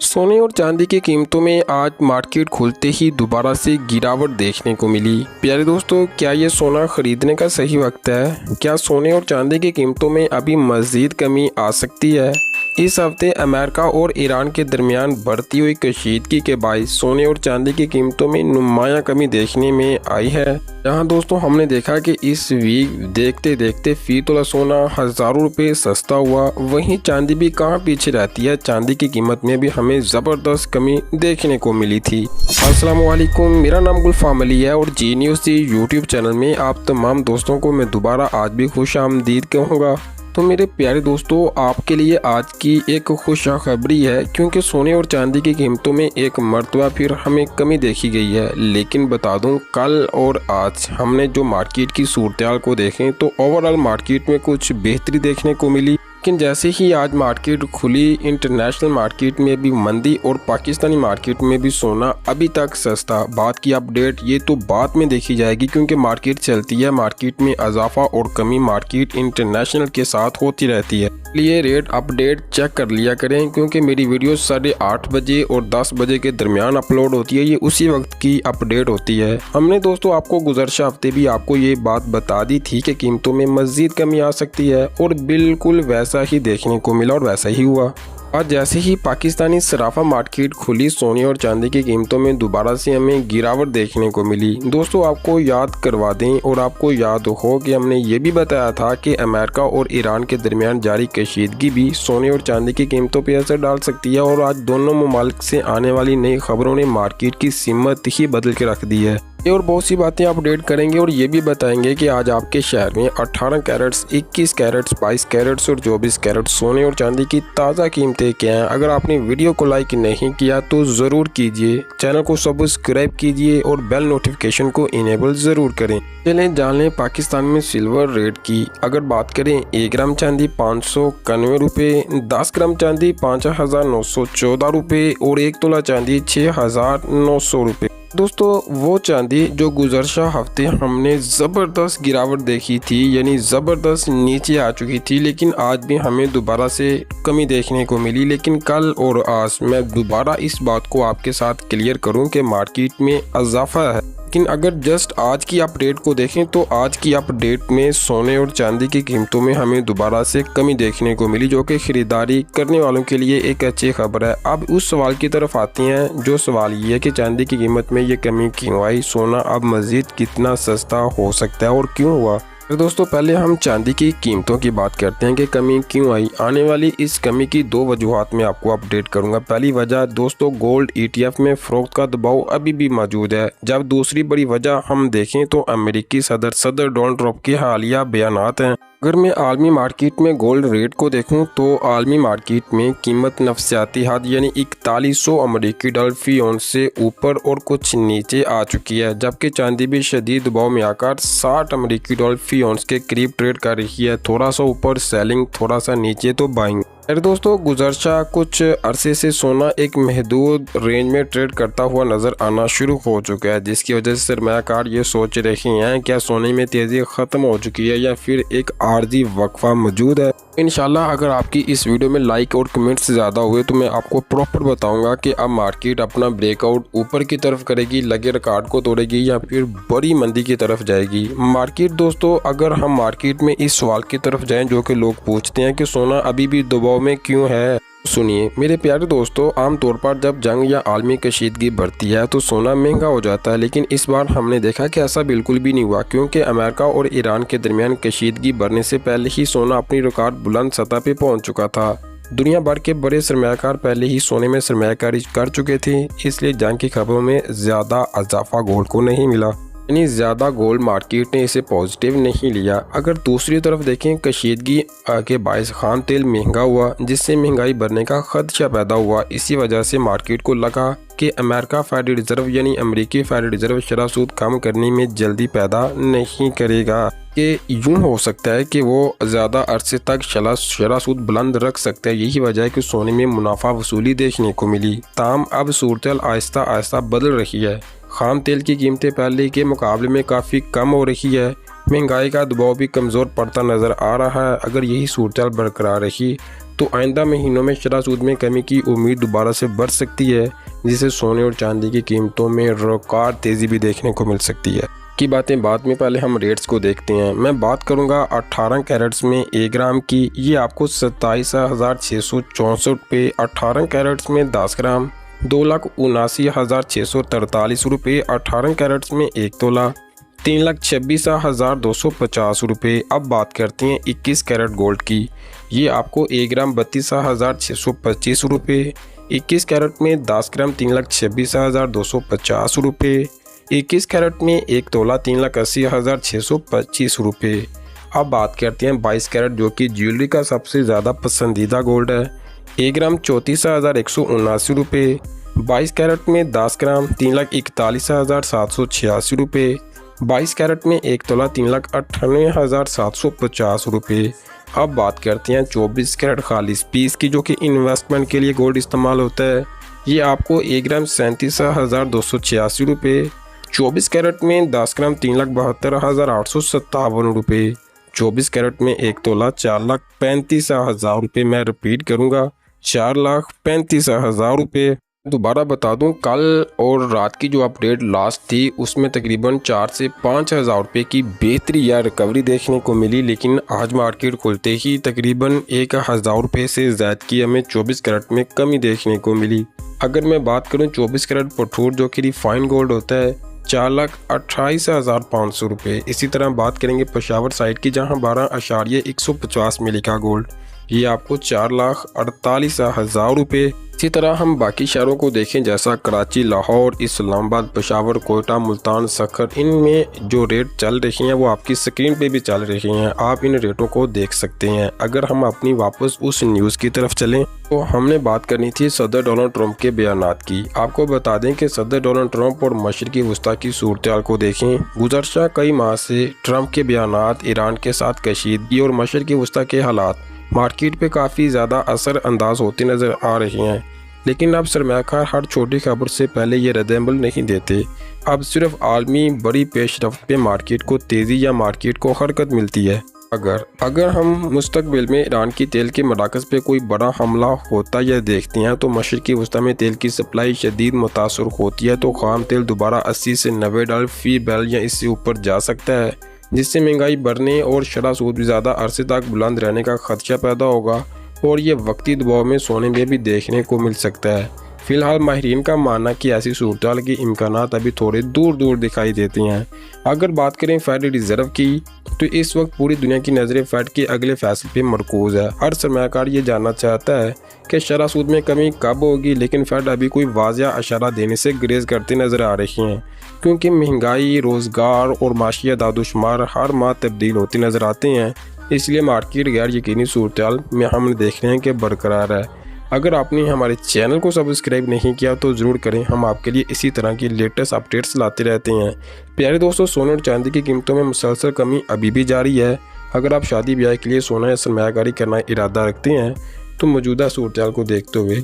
सोने और चांदी की कीमतों में आज मार्केट खुलते ही दोबारा से गिरावट देखने को मिली। प्यारे दोस्तों, क्या ये सोना खरीदने का सही वक्त है? क्या सोने और चांदी की कीमतों में अभी मज़ीद कमी आ सकती है? इस हफ्ते अमेरिका और ईरान के दरमियान बढ़ती हुई कशीदगी के बायस सोने और चांदी की कीमतों में नुमाया कमी देखने में आई है। जहां दोस्तों हमने देखा कि इस वीक देखते देखते फी तोला सोना हज़ारों रुपये सस्ता हुआ, वहीं चांदी भी कहां पीछे रहती है। चांदी की कीमत में भी हमें ज़बरदस्त कमी देखने को मिली थी। अस्सलाम वालेकुम, मेरा नाम गुलफाम अली है और जी न्यूज़ जी यूट्यूब चैनल में आप तमाम दोस्तों को मैं दोबारा आज भी खुश आमदीद कहूँगा। तो मेरे प्यारे दोस्तों, आपके लिए आज की एक खुशखबरी है, क्योंकि सोने और चांदी की कीमतों में एक मर्तबा फिर हमें कमी देखी गई है। लेकिन बता दूं, कल और आज हमने जो मार्केट की सूरत को देखें तो ओवरऑल मार्केट में कुछ बेहतरी देखने को मिली। लेकिन जैसे ही आज मार्केट खुली, इंटरनेशनल मार्केट में भी मंदी और पाकिस्तानी मार्केट में भी सोना अभी तक सस्ता। बात की अपडेट ये तो बाद में देखी जाएगी, क्योंकि मार्केट चलती है, मार्केट में इजाफा और कमी मार्केट इंटरनेशनल के साथ होती रहती है। इसलिए रेट अपडेट चेक कर लिया करें, क्योंकि मेरी वीडियो 8:30 बजे और 10 बजे के दरमियान अपलोड होती है। ये उसी वक्त की अपडेट होती है। हमने दोस्तों आपको गुज़श्ता हफ्ते भी आपको ये बात बता दी थी कि कीमतों में मज़ीद कमी आ सकती है, और बिल्कुल वैसा ही देखने को मिला और वैसा ही हुआ। आज जैसे ही पाकिस्तानी सराफा मार्केट खुली, सोने और चांदी की कीमतों में दोबारा से हमें गिरावट देखने को मिली। दोस्तों आपको याद करवा दें और आपको याद हो कि हमने ये भी बताया था कि अमेरिका और ईरान के दरमियान जारी कशीदगी भी सोने और चांदी की कीमतों पर असर डाल सकती है। और आज दोनों ममालिक से आने वाली नई खबरों ने मार्केट की सिमत ही बदल के रख दी है। और बहुत सी बातें अपडेट करेंगे और ये भी बताएंगे कि आज आपके शहर में 18 कैरेट्स, 21 कैरेट्स, 22 कैरेट्स और 24 कैरेट सोने और चांदी की ताज़ा कीमतें क्या हैं। अगर आपने वीडियो को लाइक नहीं किया तो ज़रूर कीजिए, चैनल को सब्सक्राइब कीजिए और बेल नोटिफिकेशन को इनेबल ज़रूर करें। चलें जान लें पाकिस्तान में सिल्वर रेट की। अगर बात करें, 1 ग्राम चांदी 591 रुपये, 10 ग्राम चांदी 5914 रुपये और 1 तोला चांदी 6900 रुपये। दोस्तों वो चांदी जो गुज़श्ता हफ्ते हमने ज़बरदस्त गिरावट देखी थी, यानी ज़बरदस्त नीचे आ चुकी थी, लेकिन आज भी हमें दोबारा से कमी देखने को मिली। लेकिन कल और आज मैं दोबारा इस बात को आपके साथ क्लियर करूं कि मार्केट में इजाफा है। लेकिन अगर जस्ट आज की अपडेट को देखें तो आज की अपडेट में सोने और चांदी की कीमतों में हमें दोबारा से कमी देखने को मिली, जो कि ख़रीदारी करने वालों के लिए एक अच्छी खबर है। अब उस सवाल की तरफ आते हैं, जो सवाल ये है कि चांदी की कीमत में ये कमी क्यों आई, सोना अब मज़ीद कितना सस्ता हो सकता है और क्यों हुआ। तो दोस्तों पहले हम चांदी की कीमतों की बात करते हैं कि कमी क्यों आई। आने वाली इस कमी की 2 वजूहात में आपको अपडेट करूंगा। पहली वजह दोस्तों, गोल्ड ETF में फ़रोख्त का दबाव अभी भी मौजूद है। जब दूसरी बड़ी वजह हम देखें तो अमेरिकी सदर डोनाल्ड ट्रंप के हालिया बयानात हैं। अगर मैं आलमी मार्केट में गोल्ड रेट को देखूं तो आलमी मार्केट में कीमत नफसियाती हद यानी 4100 अमेरिकी डॉलर फी औंस से ऊपर और कुछ नीचे आ चुकी है, जबकि चांदी भी शदीद दबाव में आकर 60 अमेरिकी डॉलर फी औंस के करीब ट्रेड कर रही है। थोड़ा सा ऊपर सेलिंग, थोड़ा सा नीचे तो बाइंग। अरे दोस्तों गुज़श्ता कुछ अरसे से सोना एक महदूद रेंज में ट्रेड करता हुआ नज़र आना शुरू हो चुका है, जिसकी वजह से सरमायाकार ये सोच रहे हैं क्या सोने में तेज़ी ख़त्म हो चुकी है या फिर एक आर्जी वक्फा मौजूद है। इंशाल्लाह अगर आपकी इस वीडियो में लाइक और कमेंट्स ज़्यादा हुए तो मैं आपको प्रॉपर बताऊंगा कि अब मार्केट अपना ब्रेकआउट ऊपर की तरफ करेगी, लगे रिकॉर्ड को तोड़ेगी या फिर बड़ी मंदी की तरफ जाएगी मार्केट। दोस्तों अगर हम मार्केट में इस सवाल की तरफ जाएं जो कि लोग पूछते हैं कि सोना अभी भी दबाव में क्यों है, सुनिए मेरे प्यारे दोस्तों, आमतौर पर जब जंग या आलमी कशीदगी बढ़ती है तो सोना महंगा हो जाता है। लेकिन इस बार हमने देखा कि ऐसा बिल्कुल भी नहीं हुआ, क्योंकि अमेरिका और ईरान के दरमियान कशीदगी बढ़ने से पहले ही सोना अपनी रिकॉर्ड बुलंद सतह पे पहुंच चुका था। दुनिया भर के बड़े सरमायाकार पहले ही सोने में सरमायाकारी कर चुके थे, इसलिए जंग की खबरों में ज़्यादा इजाफा गोल्ड को नहीं मिला, यानी ज़्यादा गोल्ड मार्केट ने इसे पॉजिटिव नहीं लिया। अगर दूसरी तरफ देखें, कशीदगी के बायस खान तेल महंगा हुआ, जिससे महंगाई बढ़ने का खदशा पैदा हुआ। इसी वजह से मार्केट को लगा कि अमेरिका फेडरल रिजर्व यानी अमेरिकी फेडरल रिजर्व शरह सूद कम करने में जल्दी पैदा नहीं करेगा, कि यूँ हो सकता है कि वो ज़्यादा अरसे तक शरह सूद बुलंद रख सकता है। यही वजह है कि सोने में मुनाफा वसूली देखने को मिली। ताम अब सूरत आहिस्ता आहिस्ता बदल रही है। खाम तेल की कीमतें पहले के मुकाबले में काफ़ी कम हो रही है, महंगाई का दबाव भी कमज़ोर पड़ता नज़र आ रहा है। अगर यही सूरत बरकरार रही तो आइंदा महीनों में शरह सूद में कमी की उम्मीद दोबारा से बढ़ सकती है, जिससे सोने और चांदी की कीमतों में रिकॉर्ड तेज़ी भी देखने को मिल सकती है। की बातें बाद में, पहले हम रेट्स को देखते हैं। मैं बात करूंगा 18 कैरेट्स में 1 ग्राम की, ये आपको 27,664 रुपये। 18 कैरेट्स में 10 ग्राम 2,79,643 रुपये। 18 कैरेट्स में 1 तोला 3,26,250 रुपये। अब बात करते हैं 21 कैरेट गोल्ड की, ये आपको 1 ग्राम 32,625 रुपये। 21 कैरेट में 10 ग्राम 3,26,250 रुपये। 21 कैरेट में 1 तोला 3,80,625 रुपये। अब बात करते हैं 22 कैरेट, जो कि ज्वेलरी का सबसे ज़्यादा पसंदीदा गोल्ड है। 1 ग्राम 34,179 रुपये। 22 कैरेट में 10 ग्राम 3,41,786 रुपये। 22 कैरेट में 1 तोला 3,98,750 रुपये। अब बात करते हैं 24 कैरेट खालिस पीस की, जो कि इन्वेस्टमेंट के लिए गोल्ड इस्तेमाल होता है। ये आपको 1 ग्राम 37,286 रुपये। 24 कैरेट में 10 ग्राम 3,72,857 रुपये। 24 कैरेट में 1 तोला 4,35,000 रुपये। मैं रिपीट करूँगा, 4,35,000 रुपये। दोबारा बता दूं, कल और रात की जो अपडेट लास्ट थी उसमें तकरीबन 4 से 5,000 रुपये की बेहतरी या रिकवरी देखने को मिली, लेकिन आज मार्केट खुलते ही तकरीबन 1,000 रुपये से ज़्यादा की हमें 24 कैरेट में कमी देखने को मिली। अगर मैं बात करूं 24 कैरेट पठूर, जो कि रिफाइंड गोल्ड होता है, 4,28,500 रुपये। इसी तरह बात करेंगे पेशावर साइड की, जहां 12.150 मिली का गोल्ड, ये आपको 4,48,000 रुपये। इसी तरह हम बाकी शहरों को देखें, जैसा कराची, लाहौर, इस्लामाबाद, पेशावर, कोयटा, मुल्तान, सखर, इनमें जो रेट चल रही हैं वो आपकी स्क्रीन पे भी चल रही हैं। आप इन रेटों को देख सकते हैं। अगर हम अपनी वापस उस न्यूज़ की तरफ चलें तो हमने बात करनी थी सदर डोनाल्ड ट्रंप के बयानात की। आपको बता दें कि सदर डोनाल्ड ट्रंप और मशरक़ी वस्ता की सूरत को देखें। गुज़श्ता कई माह से ट्रंप के बयानात, ईरान के साथ कशीदगी और मशरक़ी वस्ता के हालात मार्केट पे काफ़ी ज़्यादा असर अंदाज होते नज़र आ रहे हैं, लेकिन अब सरमायाकार हर छोटी खबर से पहले ये रद्द-ए-अमल नहीं देते। अब सिर्फ आलमी बड़ी पेशरफ्त पे मार्केट को तेज़ी या मार्केट को हरकत मिलती है। अगर हम मुस्तकबिल में ईरान की तेल के मराकज़ पे कोई बड़ा हमला होता या देखते हैं तो मशरक़ी वस्ता में तेल की सप्लाई शदीद मुतासर होती है, तो खाम तेल दोबारा 80 से $90 फ़ी बैरल या इससे ऊपर जा सकता है, जिससे महंगाई बढ़ने और शरह सूद भी ज़्यादा अरसे तक बुलंद रहने का खदशा पैदा होगा, और ये वक्ती दबाव में सोने में भी देखने को मिल सकता है। फ़िलहाल माहिरीन का मानना कि ऐसी सूरत के इम्कानात अभी थोड़े दूर दूर दिखाई देते हैं। अगर बात करें फेडरल रिज़र्व की, तो इस वक्त पूरी दुनिया की नज़रें फेड के अगले फैसले पे मरकूज़ है। हर सरमायाकार ये जानना चाहता है कि शरह सूद में कमी कब होगी, लेकिन फेड अभी कोई वाज़िया इशारा देने से गुरेज करते नज़र आ रही हैं, क्योंकि महंगाई, रोज़गार और माशी दादोशुमार हर माह तब्दील होते नज़र आते हैं। इसलिए मार्केट गैर यकीनी सूरत में हम देख रहे हैं कि बरकरार है। अगर आपने हमारे चैनल को सब्सक्राइब नहीं किया तो ज़रूर करें, हम आपके लिए इसी तरह की लेटेस्ट अपडेट्स लाते रहते हैं। प्यारे दोस्तों, सोने और चांदी की कीमतों में मुसलसल कमी अभी भी जारी है। अगर आप शादी ब्याह के लिए सोना या सरमायाकारी करना इरादा रखते हैं तो मौजूदा सूरत को देखते हुए